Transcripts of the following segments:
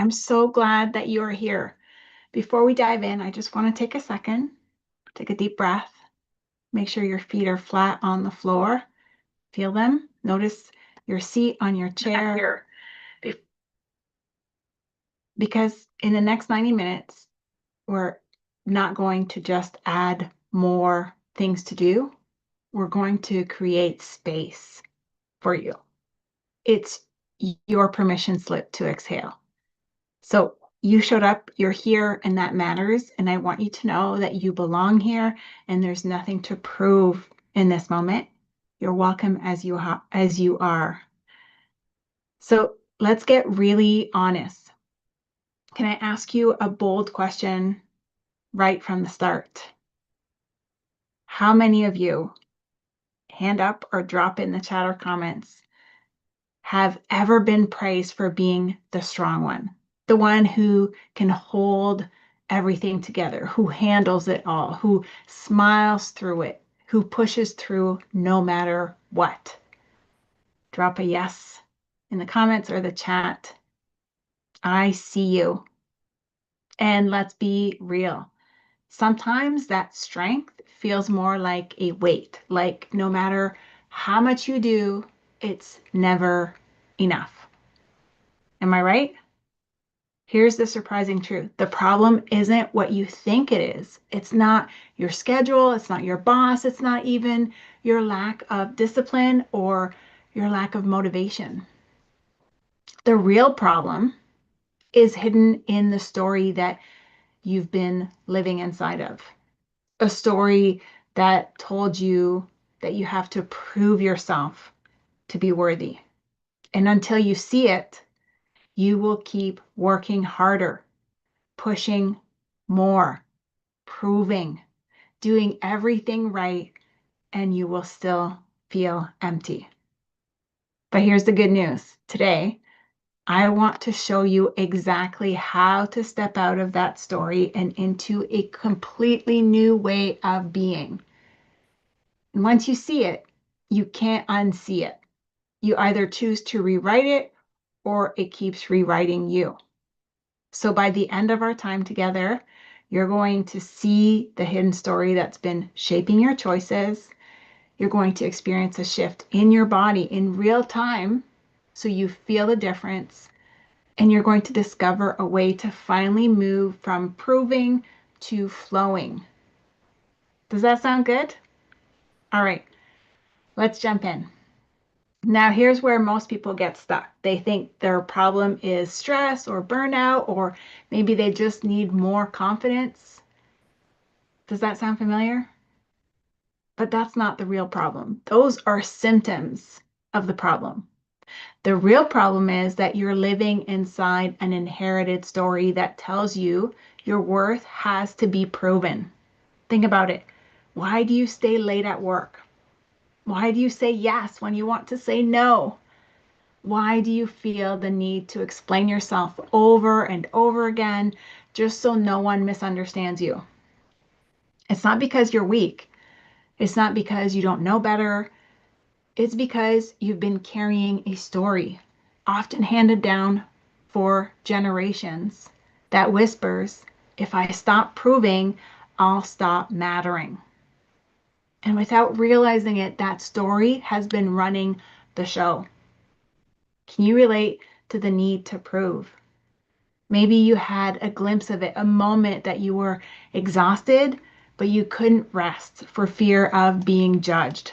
I'm so glad that you are here. Before we dive in, I just want to take a second, take a deep breath, make sure your feet are flat on the floor. Feel them. Notice your seat on your chair. Because in the next 90 minutes, we're not going to just add more things to do. We're going to create space for you. It's your permission slip to exhale. So you showed up, you're here, and that matters. And I want you to know that you belong here and there's nothing to prove in this moment. You're welcome as you are. So let's get really honest. Can I ask you a bold question right from the start? How many of you, hand up or drop in the chat or comments, have ever been praised for being the strong one? The one who can hold everything together, who handles it all, who smiles through it, who pushes through no matter what. Drop a yes in the comments or the chat. I see you. And let's be real. Sometimes that strength feels more like a weight, like no matter how much you do, it's never enough. Am I right? Here's the surprising truth. The problem isn't what you think it is. It's not your schedule. It's not your boss. It's not even your lack of discipline or your lack of motivation. The real problem is hidden in the story that you've been living inside of. A story that told you that you have to prove yourself to be worthy. And until you see it, you will keep working harder, pushing more, proving, doing everything right, and you will still feel empty. But here's the good news. Today, I want to show you exactly how to step out of that story and into a completely new way of being. And once you see it, you can't unsee it. You either choose to rewrite it or it keeps rewriting you. So by the end of our time together, you're going to see the hidden story that's been shaping your choices. You're going to experience a shift in your body in real time so you feel the difference. And you're going to discover a way to finally move from proving to flowing. Does that sound good? All right, let's jump in. Now, here's where most people get stuck. They think their problem is stress or burnout, or maybe they just need more confidence. Does that sound familiar? But that's not the real problem. Those are symptoms of the problem. The real problem is that you're living inside an inherited story that tells you your worth has to be proven. Think about it. Why do you stay late at work? Why do you say yes when you want to say no? Why do you feel the need to explain yourself over and over again just so no one misunderstands you? It's not because you're weak. It's not because you don't know better. It's because you've been carrying a story, often handed down for generations, that whispers, if I stop proving, I'll stop mattering. And without realizing it, that story has been running the show. Can you relate to the need to prove? Maybe you had a glimpse of it, a moment that you were exhausted, but you couldn't rest for fear of being judged.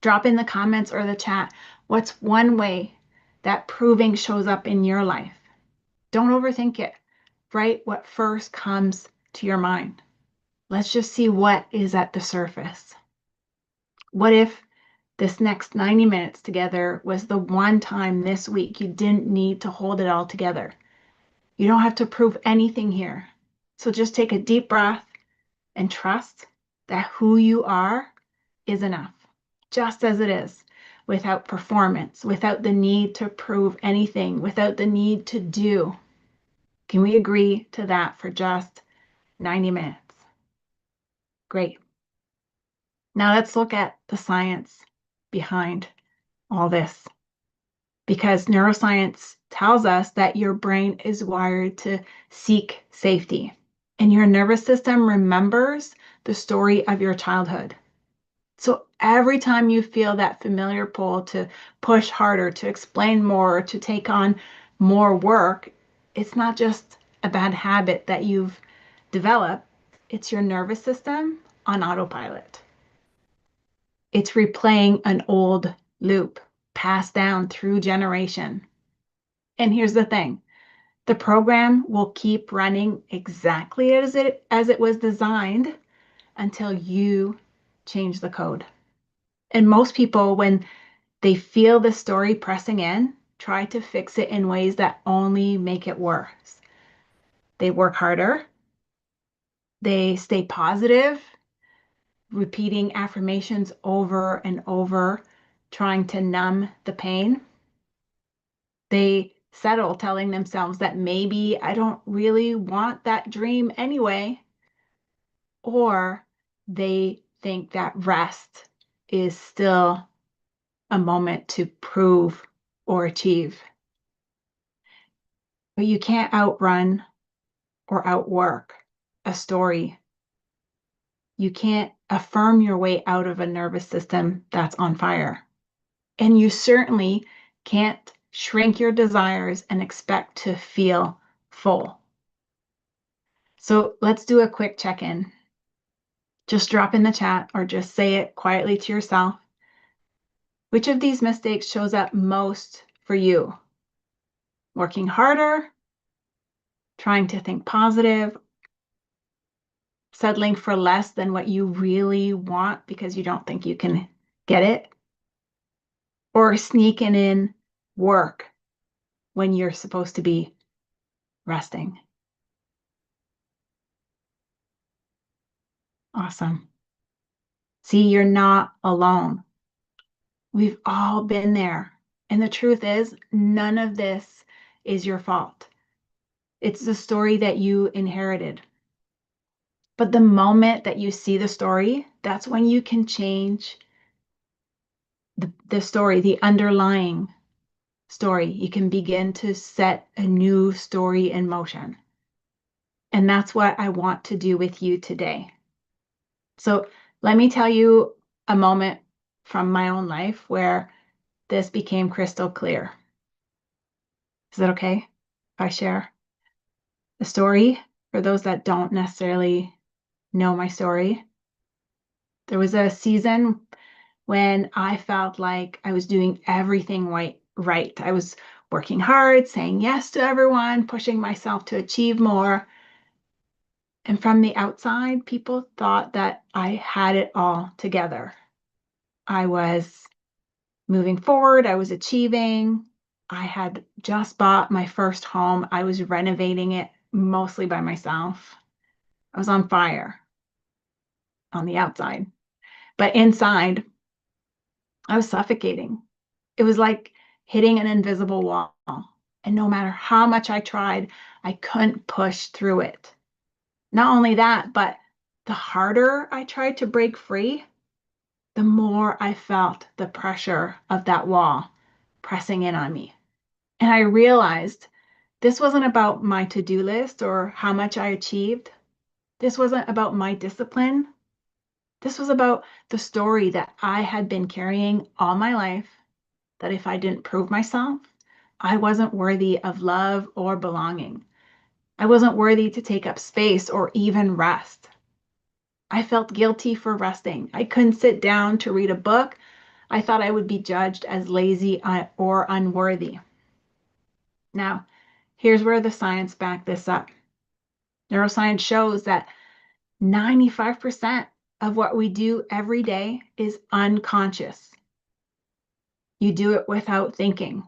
Drop in the comments or the chat, what's one way that proving shows up in your life? Don't overthink it. Write what first comes to your mind. Let's just see what is at the surface. What if this next 90 minutes together was the one time this week you didn't need to hold it all together? You don't have to prove anything here. So just take a deep breath and trust that who you are is enough, just as it is, without performance, without the need to prove anything, without the need to do. Can we agree to that for just 90 minutes? Great. Now let's look at the science behind all this. because neuroscience tells us that your brain is wired to seek safety, and your nervous system remembers the story of your childhood. So every time you feel that familiar pull to push harder, to explain more, to take on more work, it's not just a bad habit that you've developed, it's your nervous system on autopilot. It's replaying an old loop passed down through generation. And here's the thing, the program will keep running exactly as it was designed until you change the code. And most people, when they feel the story pressing in, try to fix it in ways that only make it worse. They work harder, they stay positive, repeating affirmations over and over, trying to numb the pain. They settle, telling themselves that maybe I don't really want that dream anyway. Or they think that rest is still a moment to prove or achieve. But you can't outrun or outwork a story. You can't affirm your way out of a nervous system that's on fire. And you certainly can't shrink your desires and expect to feel full. So let's do a quick check-in. Just drop in the chat or just say it quietly to yourself. Which of these mistakes shows up most for you? Working harder, trying to think positive, settling for less than what you really want because you don't think you can get it, or sneaking in work when you're supposed to be resting. Awesome. See, you're not alone. We've all been there. And the truth is, none of this is your fault. It's the story that you inherited. But the moment that you see the story, that's when you can change the story, the underlying story. You can begin to set a new story in motion. And that's what I want to do with you today. So let me tell you a moment from my own life where this became crystal clear. Is that okay if I share the story for those that don't necessarily know my story? There was a season when I felt like I was doing everything right. I was working hard, saying yes to everyone, pushing myself to achieve more. And from the outside, people thought that I had it all together. I was moving forward, I was achieving. I had just bought my first home. I was renovating it mostly by myself. I was on fire on the outside, but inside, I was suffocating. It was like hitting an invisible wall. And no matter how much I tried, I couldn't push through it. Not only that, but the harder I tried to break free, the more I felt the pressure of that wall pressing in on me. And I realized this wasn't about my to-do list or how much I achieved. This wasn't about my discipline. This was about the story that I had been carrying all my life, that if I didn't prove myself, I wasn't worthy of love or belonging. I wasn't worthy to take up space or even rest. I felt guilty for resting. I couldn't sit down to read a book. I thought I would be judged as lazy or unworthy. Now, here's where the science backed this up. Neuroscience shows that 95% of what we do every day is unconscious. You do it without thinking.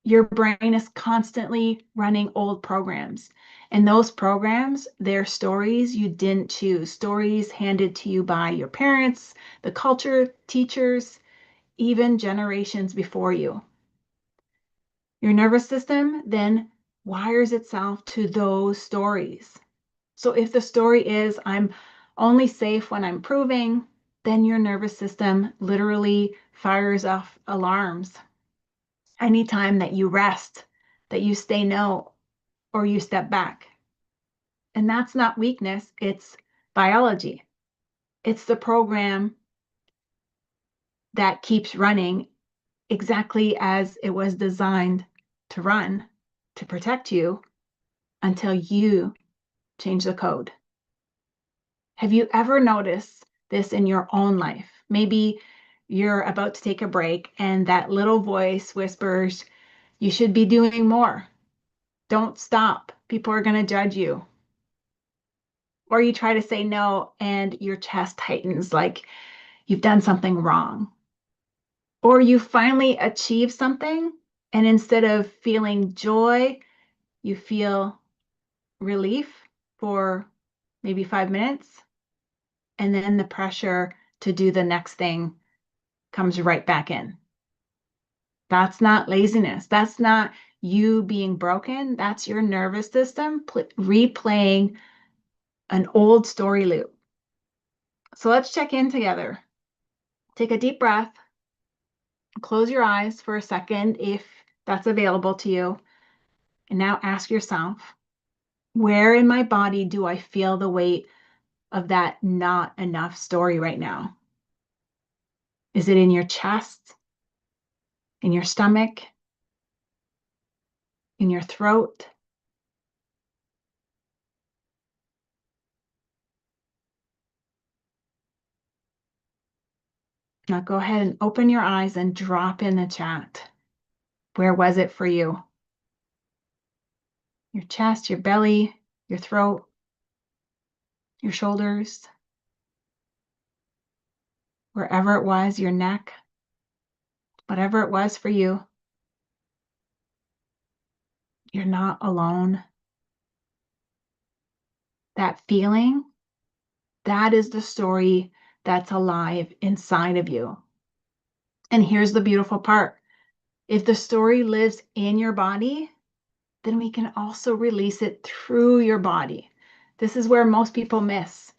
Your brain is constantly running old programs. And those programs, they're stories you didn't choose, stories handed to you by your parents, the culture, teachers, even generations before you. Your nervous system then wires itself to those stories. So if the story is, I'm only safe when I'm proving, then your nervous system literally fires off alarms. anytime that you rest, that you say no, or you step back. And that's not weakness, it's biology. It's the program that keeps running exactly as it was designed to run to protect you until you change the code. Have you ever noticed this in your own life? Maybe you're about to take a break and that little voice whispers, you should be doing more. Don't stop. People are going to judge you. Or you try to say no and your chest tightens like you've done something wrong. Or you finally achieve something and instead of feeling joy, you feel relief for maybe 5 minutes. And then the pressure to do the next thing comes right back in. That's not laziness. That's not you being broken. That's your nervous system replaying an old story loop. So let's check in together. Take a deep breath. Close your eyes for a second if that's available to you. And now ask yourself, where in my body do I feel the weight of that not enough story right now? Is it in your chest, in your stomach, in your throat? Now go ahead and open your eyes and drop in the chat. Where was it for you? Your chest, your belly, your throat, your shoulders, wherever it was, your neck, whatever it was for you. You're not alone. That feeling, that is the story that's alive inside of you. And here's the beautiful part. If the story lives in your body, then we can also release it through your body. This is where most people miss.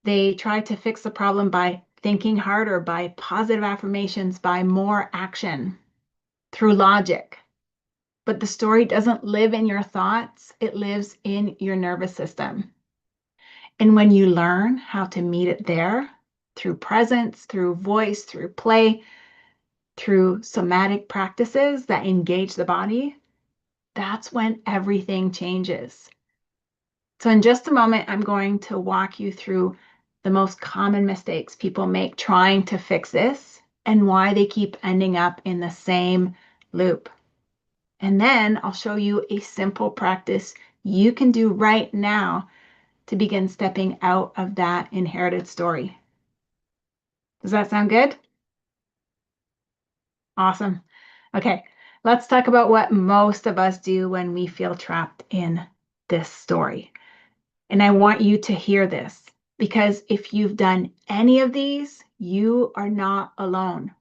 They try to fix the problem by thinking harder, by positive affirmations, by more action, through logic. But the story doesn't live in your thoughts, it lives in your nervous system. And when you learn how to meet it there, through presence, through voice, through play, through somatic practices that engage the body, that's when everything changes. So in just a moment, I'm going to walk you through the most common mistakes people make trying to fix this and why they keep ending up in the same loop. And then I'll show you a simple practice you can do right now to begin stepping out of that inherited story. Does that sound good? Awesome. Okay, let's talk about what most of us do when we feel trapped in this story. And I want you to hear this because if you've done any of these, you are not alone.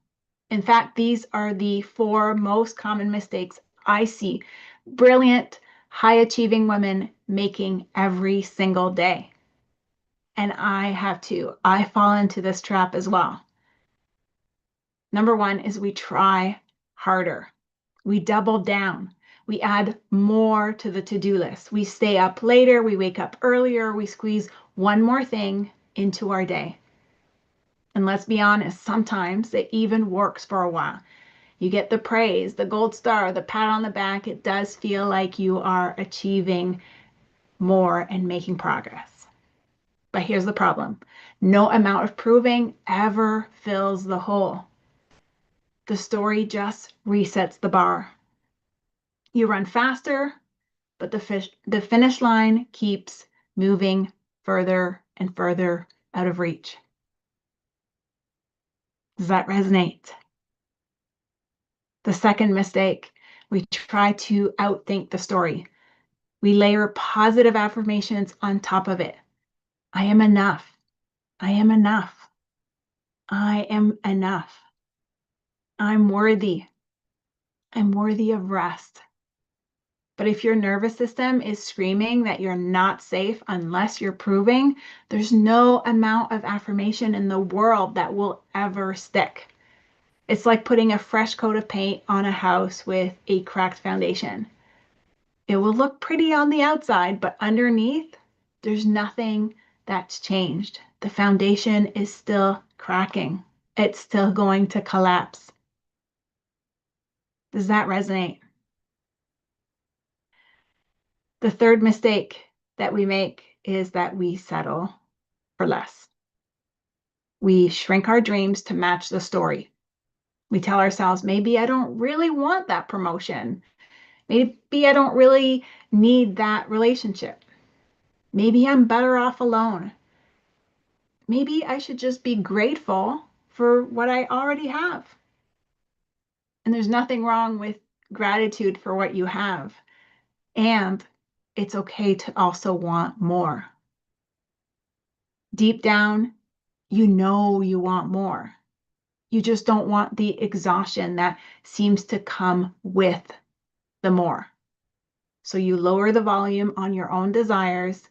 In fact, these are the 4 most common mistakes I see brilliant, high achieving women making every single day. And I have to. I fall into this trap as well. Number 1 is we try harder. We double down. We add more to the to-do list. We stay up later. We wake up earlier. We squeeze one more thing into our day. And let's be honest, sometimes it even works for a while. You get the praise, the gold star, the pat on the back. It does feel like you are achieving more and making progress. But here's the problem. No amount of proving ever fills the hole. The story just resets the bar. You run faster, but the finish line keeps moving further and further out of reach. Does that resonate? The second mistake, we try to outthink the story. We layer positive affirmations on top of it. I am enough. I am enough. I am enough. I'm worthy. I'm worthy of rest. But if your nervous system is screaming that you're not safe unless you're proving, there's no amount of affirmation in the world that will ever stick. It's like putting a fresh coat of paint on a house with a cracked foundation. It will look pretty on the outside, but underneath, there's nothing that's changed. The foundation is still cracking. It's still going to collapse. Does that resonate? The third mistake that we make is that we settle for less. We shrink our dreams to match the story. We tell ourselves, maybe I don't really want that promotion. Maybe I don't really need that relationship. Maybe I'm better off alone. Maybe I should just be grateful for what I already have. And there's nothing wrong with gratitude for what you have. And it's okay to also want more. Deep down, you know you want more. You just don't want the exhaustion that seems to come with the more. So you lower the volume on your own desires.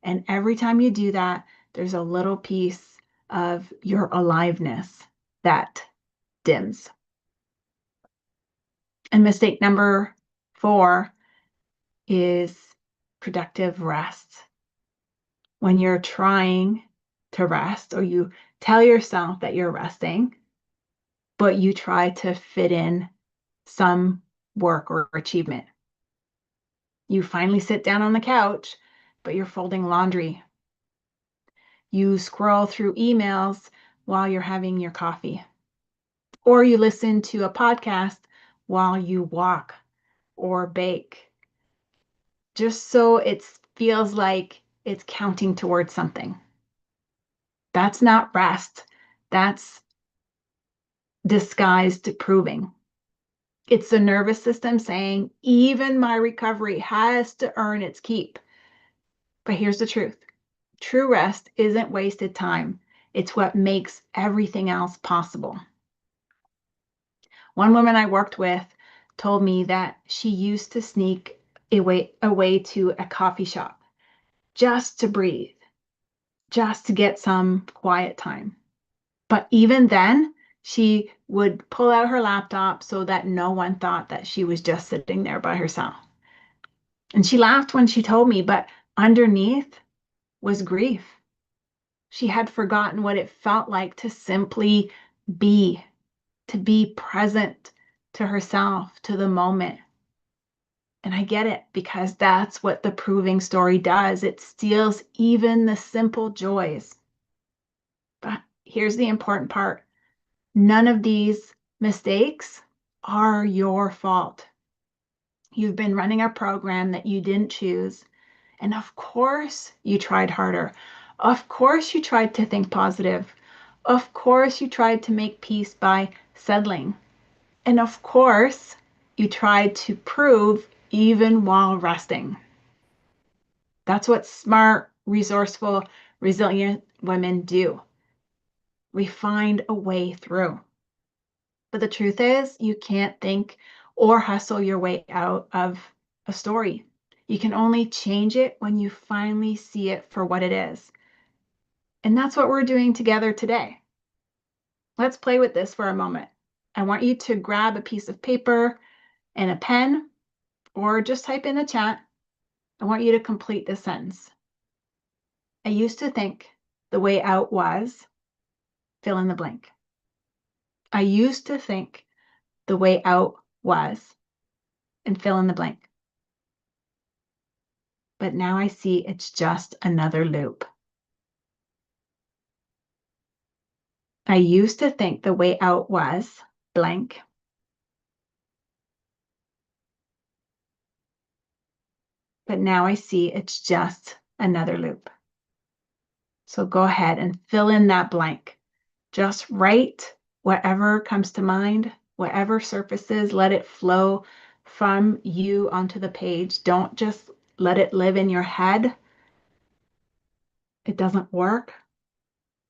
And every time you do that, there's a little piece of your aliveness that dims. And mistake number 4 is productive rest. When you're trying to rest, or you tell yourself that you're resting, but you try to fit in some work or achievement. You finally sit down on the couch, but you're folding laundry. You scroll through emails while you're having your coffee. Or you listen to a podcast while you walk or bake, just so it feels like it's counting towards something. That's not rest. That's disguised proving. It's the nervous system saying, even my recovery has to earn its keep. But here's the truth. True rest isn't wasted time. It's what makes everything else possible. One woman I worked with told me that she used to sneak away to a coffee shop just to breathe, just to get some quiet time. But even then, she would pull out her laptop so that no one thought that she was just sitting there by herself. And she laughed when she told me, but underneath was grief. She had forgotten what it felt like to simply be, to be present to herself, to the moment. And I get it, because that's what the proving story does. It steals even the simple joys. But here's the important part. None of these mistakes are your fault. You've been running a program that you didn't choose. And of course you tried harder. Of course you tried to think positive. Of course you tried to make peace by settling. And of course you tried to prove even while resting. That's what smart, resourceful, resilient women do. We find a way through. But the truth is, you can't think or hustle your way out of a story. You can only change it when you finally see it for what it is. And that's what we're doing together today. Let's play with this for a moment. I want you to grab a piece of paper and a pen, or just type in the chat. I want you to complete this sentence. I used to think the way out was, fill in the blank. I used to think the way out was, and fill in the blank. But now I see it's just another loop. I used to think the way out was blank. But now I see it's just another loop. So go ahead and fill in that blank. Just write whatever comes to mind, whatever surfaces, let it flow from you onto the page. Don't just let it live in your head. It doesn't work.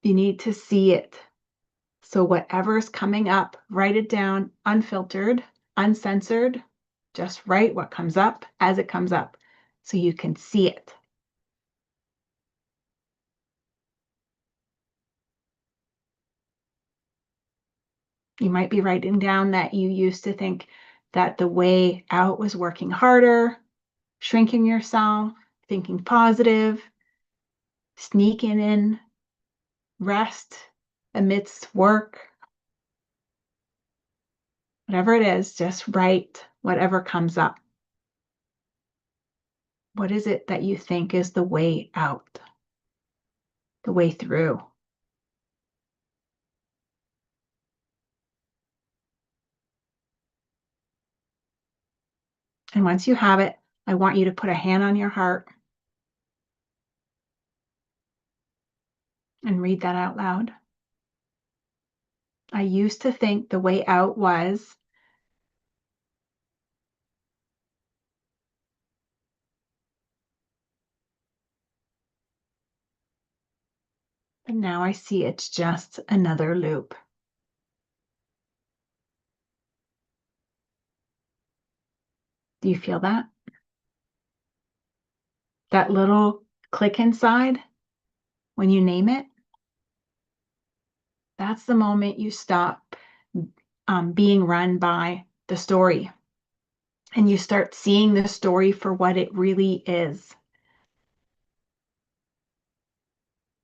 You need to see it. So whatever's coming up, write it down, unfiltered, uncensored. Just write what comes up as it comes up so you can see it. You might be writing down that you used to think that the way out was working harder, shrinking yourself, thinking positive, sneaking in rest amidst work. Whatever it is, just write whatever comes up. What is it that you think is the way out, the way through? And once you have it, I want you to put a hand on your heart and read that out loud. I used to think the way out was, but now I see it's just another loop. Do you feel that? That little click inside when you name it? That's the moment you stop being run by the story and you start seeing the story for what it really is.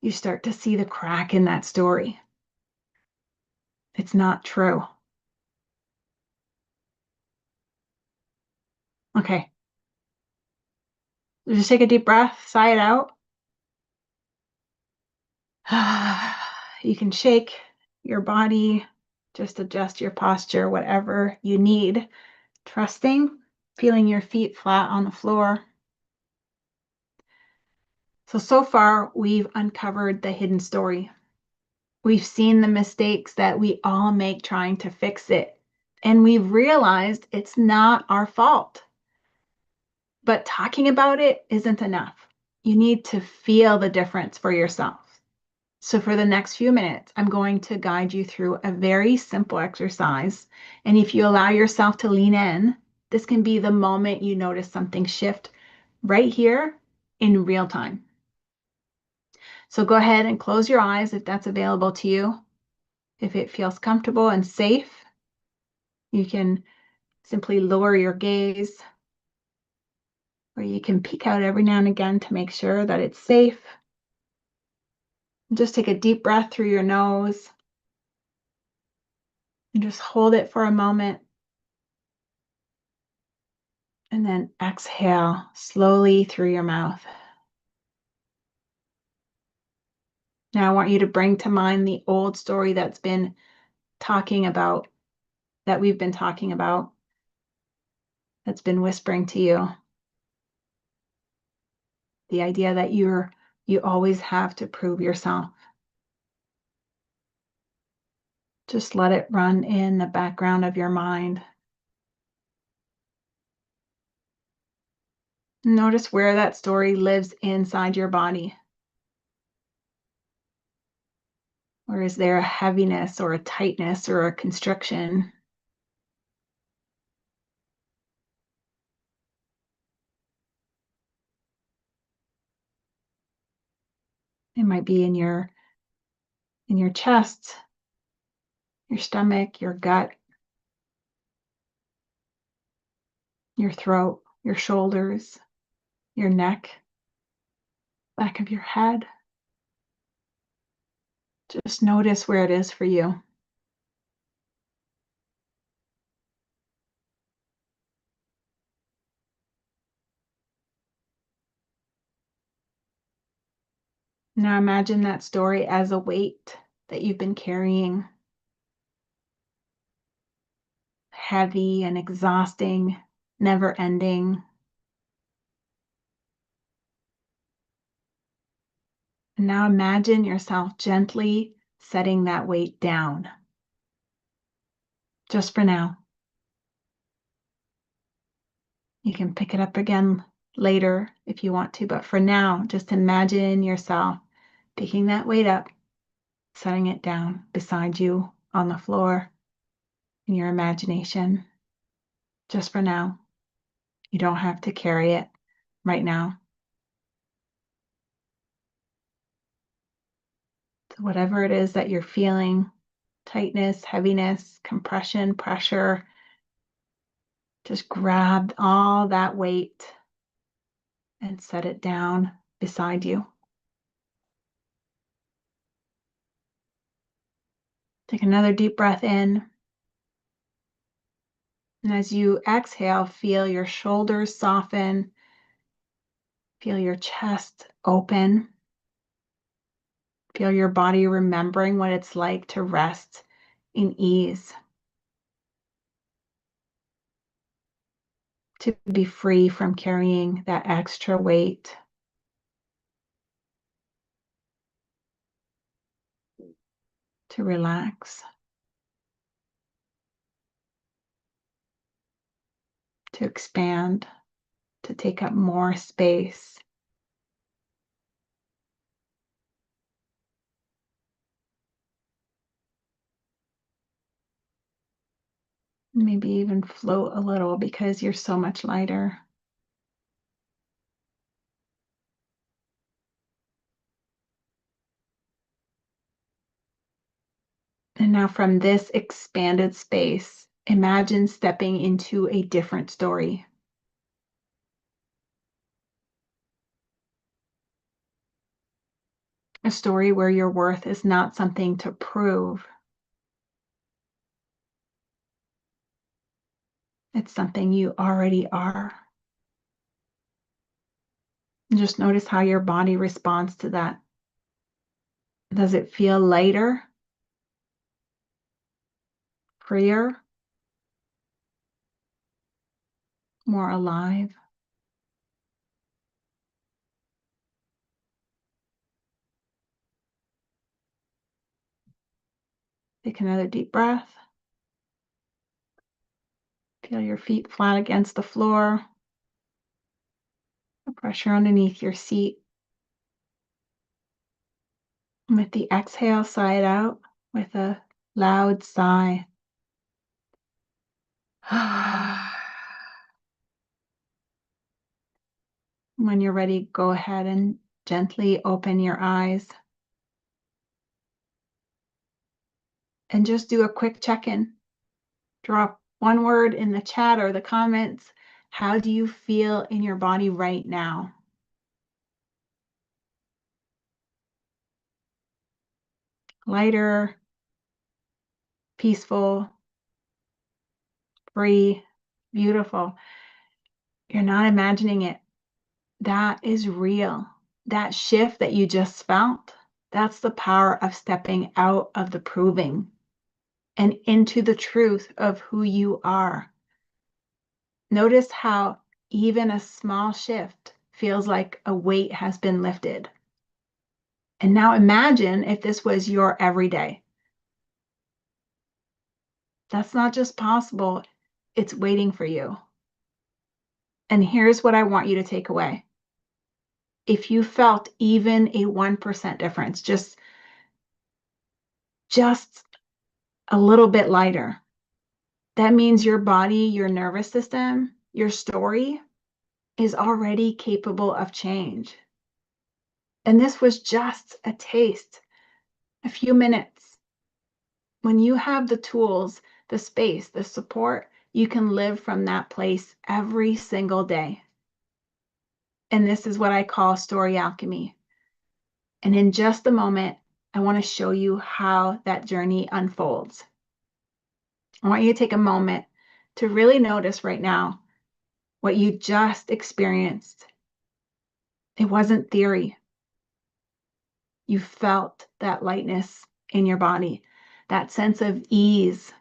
You start to see the crack in that story. It's not true. Okay. Just take a deep breath, sigh it out. You can shake your body, just adjust your posture, whatever you need. Trusting, feeling your feet flat on the floor. So far, we've uncovered the hidden story. We've seen the mistakes that we all make trying to fix it. And we've realized it's not our fault. But talking about it isn't enough. You need to feel the difference for yourself. So for the next few minutes, I'm going to guide you through a very simple exercise. And if you allow yourself to lean in, this can be the moment you notice something shift right here in real time. So go ahead and close your eyes if that's available to you. If it feels comfortable and safe, you can simply lower your gaze, or you can peek out every now and again to make sure that it's safe. Just take a deep breath through your nose and just hold it for a moment. And then exhale slowly through your mouth. Now I want you to bring to mind the old story that we've been talking about, that's been whispering to you. The idea that you always have to prove yourself. Just let it run in the background of your mind. Notice where that story lives inside your body. Or is there a heaviness or a tightness or a constriction? It might be in your chest, your stomach, your gut, your throat, your shoulders, your neck, back of your head. Just notice where it is for you. Now imagine that story as a weight that you've been carrying, heavy and exhausting, never ending. And now imagine yourself gently setting that weight down, just for now. You can pick it up again later if you want to, but for now, just imagine yourself picking that weight up, setting it down beside you on the floor in your imagination, just for now. You don't have to carry it right now. So whatever it is that you're feeling, tightness, heaviness, compression, pressure. Just grab all that weight and set it down beside you. Take another deep breath in. And as you exhale, feel your shoulders soften. Feel your chest open. Feel your body remembering what it's like to rest in ease. To be free from carrying that extra weight. To relax. To expand. To take up more space. Maybe even float a little because you're so much lighter. And now from this expanded space, imagine stepping into a different story. A story where your worth is not something to prove. It's something you already are. And just notice how your body responds to that. Does it feel lighter? Freer? More alive? Take another deep breath. Feel your feet flat against the floor. The pressure underneath your seat. And with the exhale, sigh it out with a loud sigh. When you're ready, go ahead and gently open your eyes. And just do a quick check-in. Drop one word in the chat or the comments. How do you feel in your body right now? Lighter, peaceful, free, beautiful. You're not imagining it. That is real. That shift that you just felt, that's the power of stepping out of the proving and into the truth of who you are. Notice how even a small shift feels like a weight has been lifted. And now imagine if this was your everyday. That's not just possible, it's waiting for you. And here's what I want you to take away. If you felt even a 1% difference, just a little bit lighter, that means your body, your nervous system, your story is already capable of change. And this was just a taste, a few minutes. When you have the tools, the space, the support, you can live from that place every single day. And this is what I call story alchemy. And in just a moment, I want to show you how that journey unfolds. I want you to take a moment to really notice right now what you just experienced. It wasn't theory. You felt that lightness in your body, that sense of ease.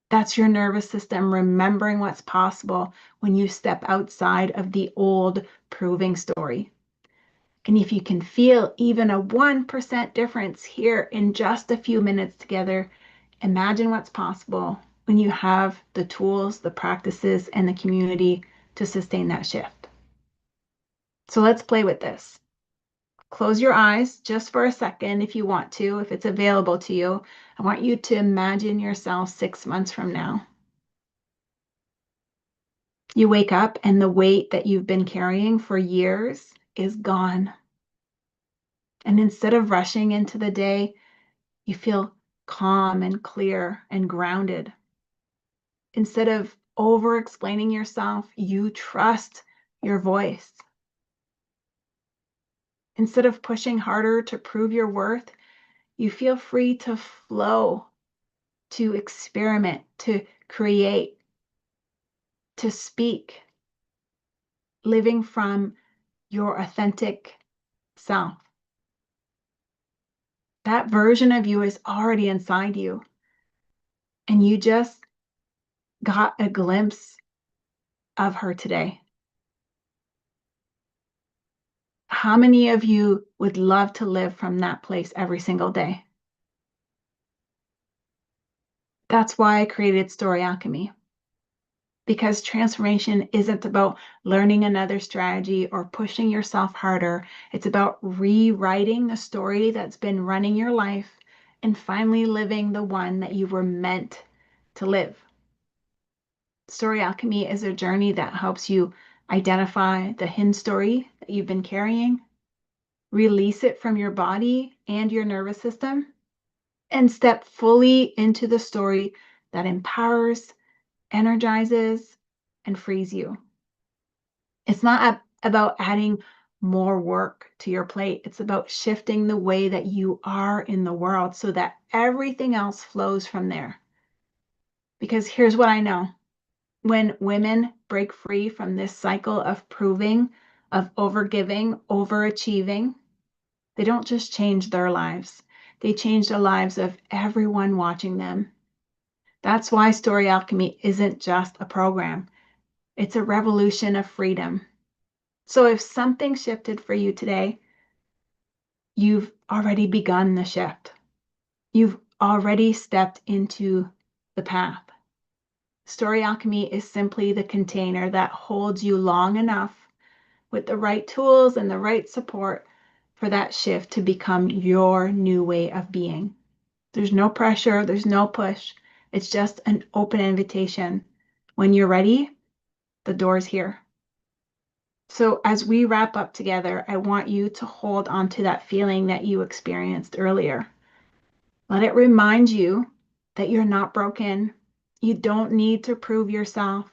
That's your nervous system remembering what's possible when you step outside of the old proving story. And if you can feel even a 1% difference here in just a few minutes together, imagine what's possible when you have the tools, the practices, and the community to sustain that shift. So let's play with this. Close your eyes just for a second if you want to, if it's available to you. I want you to imagine yourself 6 months from now. You wake up and the weight that you've been carrying for years is gone. And instead of rushing into the day, you feel calm and clear and grounded. Instead of over explaining yourself, you trust your voice. Instead of pushing harder to prove your worth, you feel free to flow, to experiment, to create, to speak, living from your authentic self. That version of you is already inside you, and you just got a glimpse of her today. How many of you would love to live from that place every single day? That's why I created Story Alchemy. Because transformation isn't about learning another strategy or pushing yourself harder. It's about rewriting the story that's been running your life and finally living the one that you were meant to live. Story Alchemy is a journey that helps you identify the hidden story that you've been carrying, release it from your body and your nervous system, and step fully into the story that empowers, energizes, and frees you. It's not about adding more work to your plate. It's about shifting the way that you are in the world so that everything else flows from there. Because here's what I know. When women break free from this cycle of proving, of overgiving, overachieving, they don't just change their lives. They change the lives of everyone watching them. That's why Story Alchemy isn't just a program. It's a revolution of freedom. So if something shifted for you today, you've already begun the shift. You've already stepped into the path. Story Alchemy is simply the container that holds you long enough with the right tools and the right support for that shift to become your new way of being. There's no pressure, there's no push. It's just an open invitation. When you're ready, the door's here. So as we wrap up together, I want you to hold on to that feeling that you experienced earlier. Let it remind you that you're not broken. You don't need to prove yourself.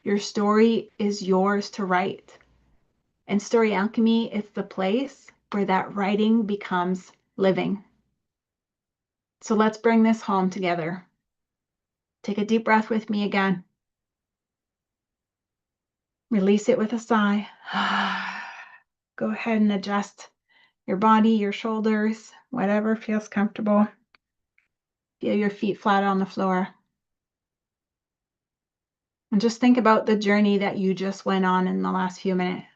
Your story is yours to write. And Story Alchemy is the place where that writing becomes living. So let's bring this home together. Take a deep breath with me again. Release it with a sigh. Go ahead and adjust your body, your shoulders, whatever feels comfortable. Feel your feet flat on the floor. And just think about the journey that you just went on in the last few minutes.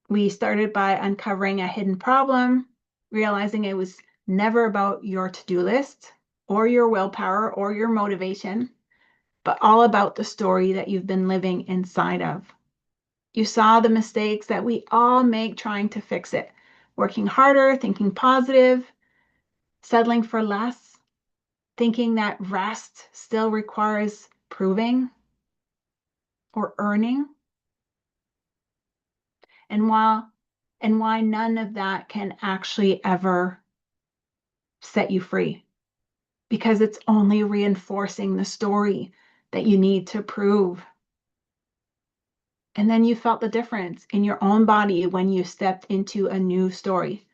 We started by uncovering a hidden problem, realizing it was never about your to-do list or your willpower or your motivation, but all about the story that you've been living inside of. You saw the mistakes that we all make trying to fix it, working harder, thinking positive, settling for less, thinking that rest still requires proving or earning, and why none of that can actually ever set you free, because it's only reinforcing the story that you need to prove. And then you felt the difference in your own body when you stepped into a new story.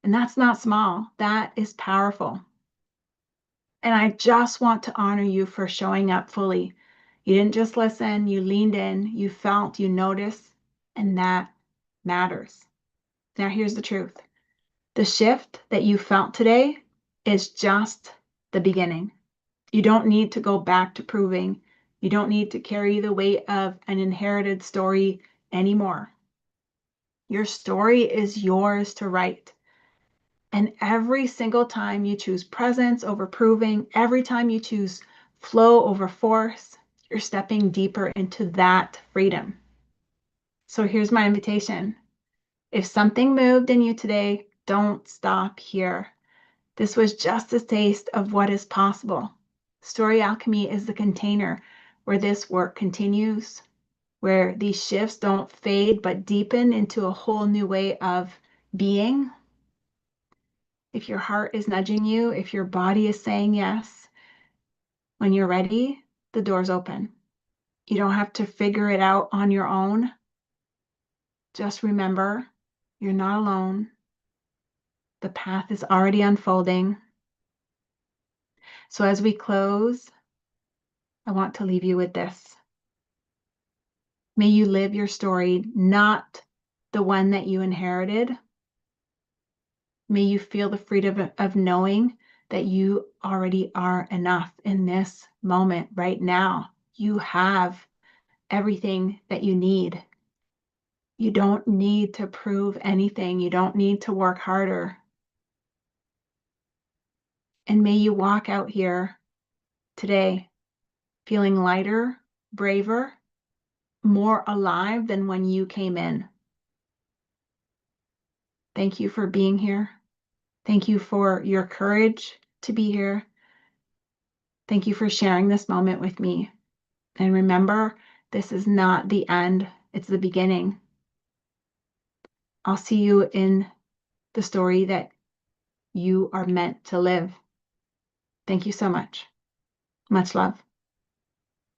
And that's not small, that is powerful. And I just want to honor you for showing up fully. You didn't just listen, you leaned in, you felt, you noticed, and that matters. Now, here's the truth. The shift that you felt today is just the beginning. You don't need to go back to proving. You don't need to carry the weight of an inherited story anymore. Your story is yours to write. And every single time you choose presence over proving, every time you choose flow over force, you're stepping deeper into that freedom. So here's my invitation. If something moved in you today, don't stop here. This was just a taste of what is possible. Story Alchemy is the container where this work continues, where these shifts don't fade but deepen into a whole new way of being. if your heart is nudging you, if your body is saying yes, when you're ready, the door's open. You don't have to figure it out on your own. Just remember, you're not alone. The path is already unfolding. So as we close, I want to leave you with this. May you live your story, not the one that you inherited. May you feel the freedom of knowing that you already are enough in this moment right now. You have everything that you need. You don't need to prove anything. You don't need to work harder. And may you walk out here today feeling lighter, braver, more alive than when you came in. Thank you for being here. Thank you for your courage to be here. Thank you for sharing this moment with me. And remember, this is not the end, it's the beginning. I'll see you in the story that you are meant to live. Thank you so much. Much love.